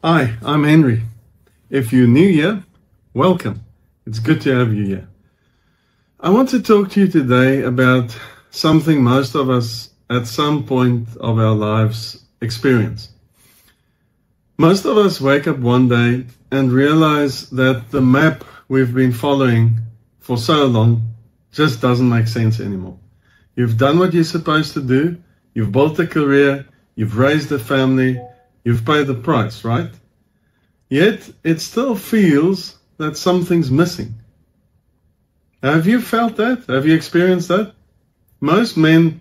Hi, I'm Henry. If you're new here, welcome. It's good to have you here. I want to talk to you today about something most of us at some point of our lives experience. Most of us wake up one day and realize that the map we've been following for so long just doesn't make sense anymore. You've done what you're supposed to do, you've built a career, you've raised a family, you've paid the price, right? Yet it still feels that something's missing. Have you felt that? Have you experienced that? Most men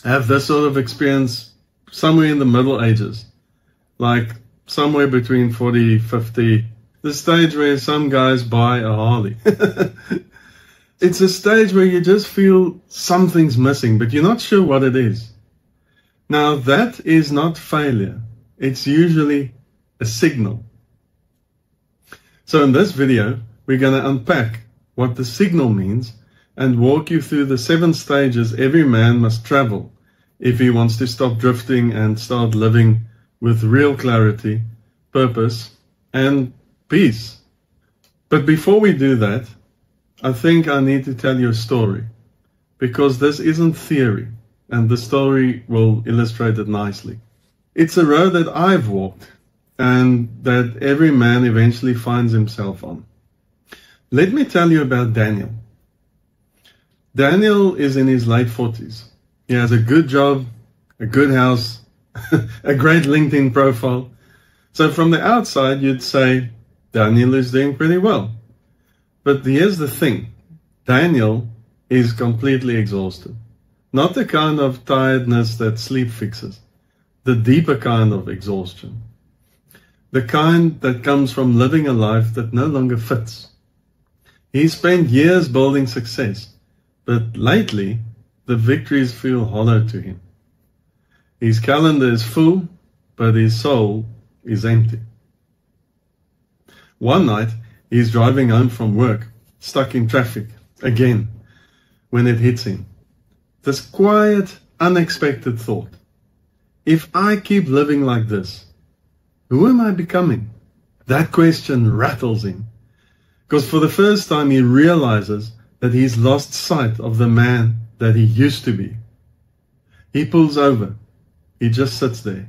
have this sort of experience somewhere in the Middle Ages, like somewhere between 40, 50, the stage where some guys buy a Harley. It's a stage where you just feel something's missing, but you're not sure what it is. Now, that is not failure. It's usually a signal. So in this video, we're going to unpack what the signal means and walk you through the 7 stages every man must travel if he wants to stop drifting and start living with real clarity, purpose, and peace. But before we do that, I think I need to tell you a story, because this isn't theory, and the story will illustrate it nicely. It's a road that I've walked, and that every man eventually finds himself on. Let me tell you about Daniel. Daniel is in his late 40s. He has a good job, a good house, a great LinkedIn profile. So from the outside, you'd say Daniel is doing pretty well. But here's the thing. Daniel is completely exhausted. Not the kind of tiredness that sleep fixes. The deeper kind of exhaustion. The kind that comes from living a life that no longer fits. He spent years building success, but lately the victories feel hollow to him. His calendar is full, but his soul is empty. One night, he's driving home from work, stuck in traffic, again, when it hits him. This quiet, unexpected thought. If I keep living like this, who am I becoming? That question rattles him. Because for the first time he realizes that he's lost sight of the man that he used to be. He pulls over. He just sits there.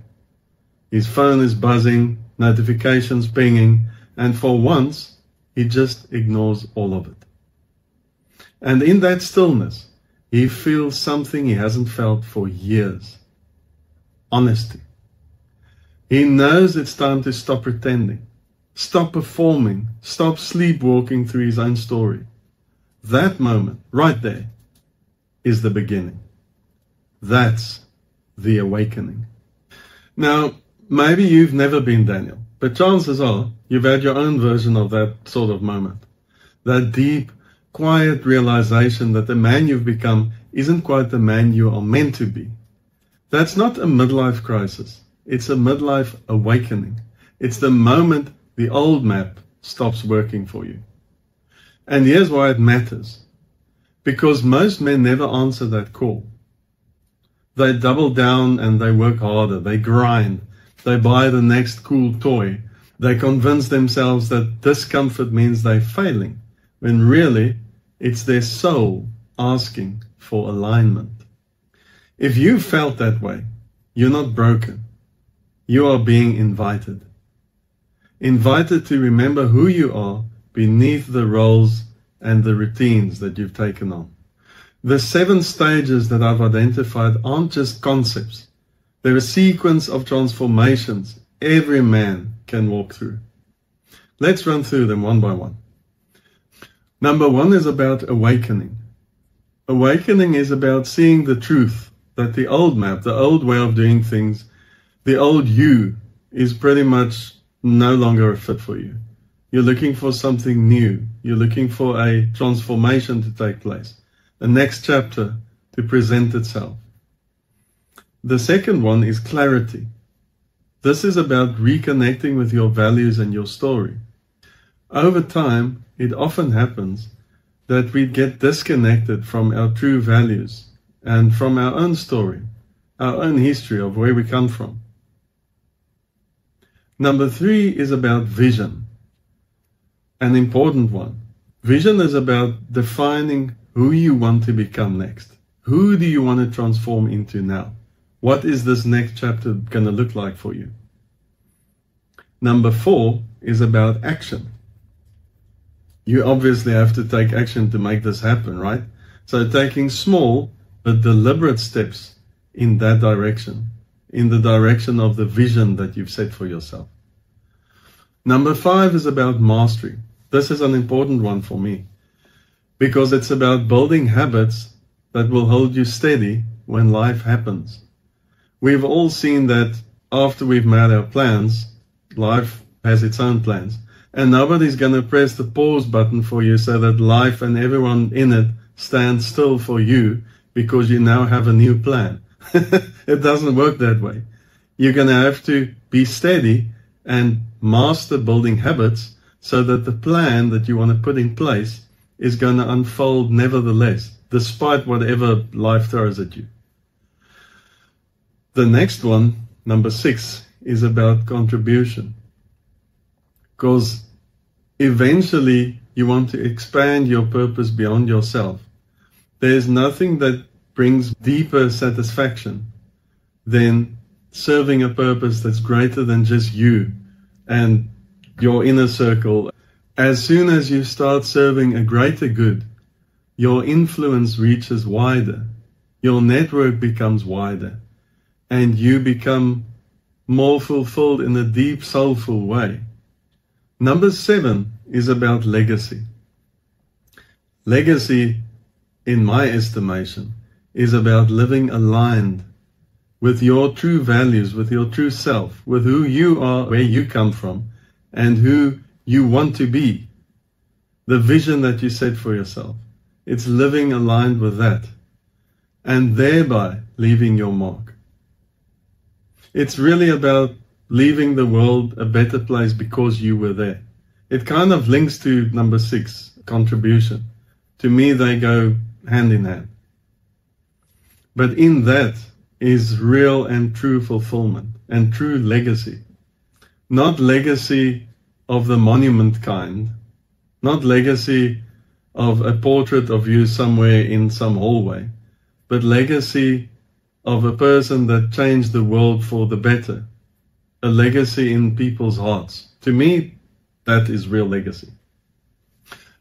His phone is buzzing, notifications pinging, and for once, he just ignores all of it. And in that stillness, he feels something he hasn't felt for years. Honesty. He knows it's time to stop pretending, stop performing, stop sleepwalking through his own story. That moment, right there, is the beginning. That's the awakening. Now, maybe you've never been Daniel, but chances are you've had your own version of that sort of moment. That deep, quiet realization that the man you've become isn't quite the man you are meant to be. That's not a midlife crisis. It's a midlife awakening. It's the moment the old map stops working for you. And here's why it matters. Because most men never answer that call. They double down and they work harder. They grind. They buy the next cool toy. They convince themselves that discomfort means they're failing, when really it's their soul asking for alignment. If you felt that way, you're not broken. You are being invited. Invited to remember who you are beneath the roles and the routines that you've taken on. The 7 stages that I've identified aren't just concepts. They're a sequence of transformations every man can walk through. Let's run through them one by one. Number 1 is about awakening. Awakening is about seeing the truth that the old map, the old way of doing things, the old you is pretty much no longer a fit for you. You're looking for something new. You're looking for a transformation to take place, a next chapter to present itself. The second one is clarity. This is about reconnecting with your values and your story. Over time, it often happens that we get disconnected from our true values and from our own story, our own history of where we come from. Number 3 is about vision, an important one. Vision is about defining who you want to become next. Who do you want to transform into now? What is this next chapter going to look like for you? Number 4 is about action. You obviously have to take action to make this happen, right? So taking small but deliberate steps in that direction, in the direction of the vision that you've set for yourself. Number 5 is about mastery. This is an important one for me because it's about building habits that will hold you steady when life happens. We've all seen that after we've made our plans, life has its own plans. And nobody's going to press the pause button for you so that life and everyone in it stands still for you because you now have a new plan. It doesn't work that way. You're going to have to be steady and master building habits so that the plan that you want to put in place is going to unfold nevertheless, despite whatever life throws at you. The next one, number 6, is about contribution. Because eventually you want to expand your purpose beyond yourself. There's nothing that brings deeper satisfaction than serving a purpose that's greater than just you and your inner circle. As soon as you start serving a greater good, your influence reaches wider, your network becomes wider, and you become more fulfilled in a deep, soulful way. Number 7 is about legacy. Legacy, in my estimation, is about living aligned with your true values, with your true self, with who you are, where you come from, and who you want to be. The vision that you set for yourself. It's living aligned with that, and thereby leaving your mark. It's really about leaving the world a better place because you were there. It kind of links to number 6, contribution. To me, they go hand in hand. But in that is real and true fulfillment and true legacy. Not legacy of the monument kind, not legacy of a portrait of you somewhere in some hallway, but legacy of a person that changed the world for the better. A legacy in people's hearts. To me, that is real legacy.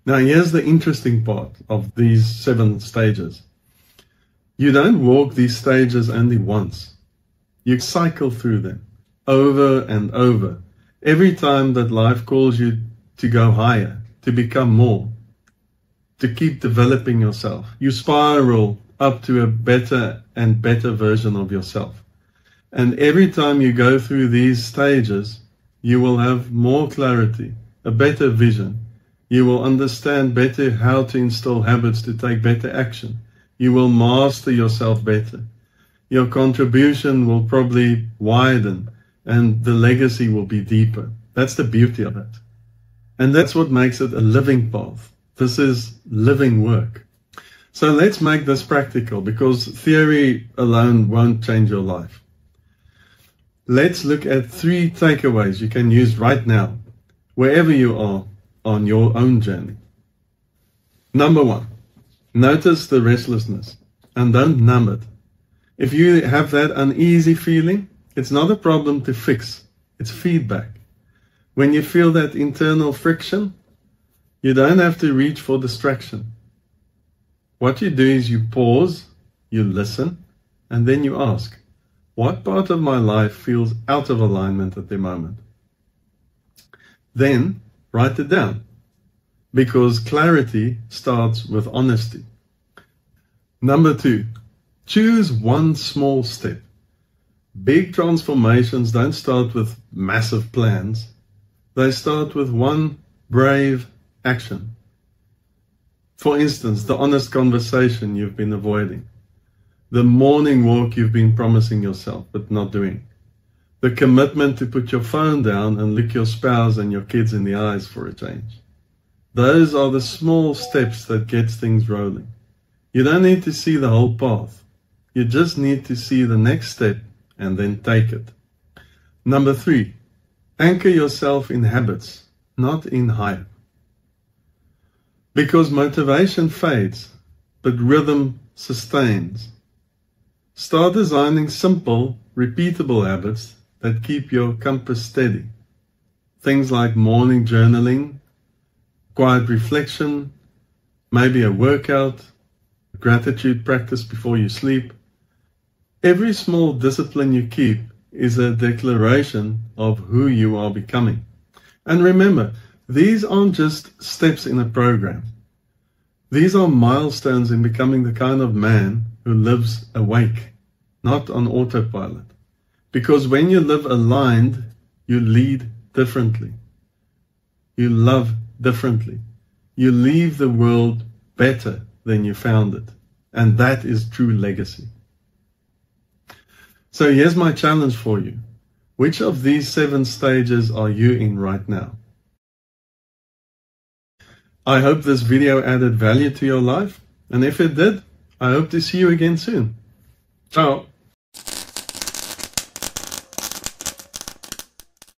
Now, here's the interesting part of these 7 stages. You don't walk these stages only once. You cycle through them over and over. Every time that life calls you to go higher, to become more, to keep developing yourself, you spiral up to a better and better version of yourself. And every time you go through these stages, you will have more clarity, a better vision. You will understand better how to install habits to take better action. You will master yourself better. Your contribution will probably widen and the legacy will be deeper. That's the beauty of it. And that's what makes it a living path. This is living work. So let's make this practical because theory alone won't change your life. Let's look at 3 takeaways you can use right now, wherever you are on your own journey. Number 1, notice the restlessness and don't numb it. If you have that uneasy feeling, it's not a problem to fix, it's feedback. When you feel that internal friction, you don't have to reach for distraction. What you do is you pause, you listen, and then you ask, what part of my life feels out of alignment at the moment? Then write it down, because clarity starts with honesty. Number 2, choose one small step. Big transformations don't start with massive plans. They start with one brave action. For instance, the honest conversation you've been avoiding. The morning walk you've been promising yourself but not doing. The commitment to put your phone down and look your spouse and your kids in the eyes for a change. Those are the small steps that gets things rolling. You don't need to see the whole path. You just need to see the next step and then take it. Number 3, Anchor yourself in habits, not in hype. Because motivation fades, but rhythm sustains. Start designing simple, repeatable habits that keep your compass steady. Things like morning journaling, quiet reflection, maybe a workout, gratitude practice before you sleep. Every small discipline you keep is a declaration of who you are becoming. And remember, these aren't just steps in a program. These are milestones in becoming the kind of man who lives awake, not on autopilot. Because when you live aligned, you lead differently. You love differently. You leave the world better than you found it. And that is true legacy. So here's my challenge for you. Which of these 7 stages are you in right now? I hope this video added value to your life. And if it did, I hope to see you again soon. Ciao.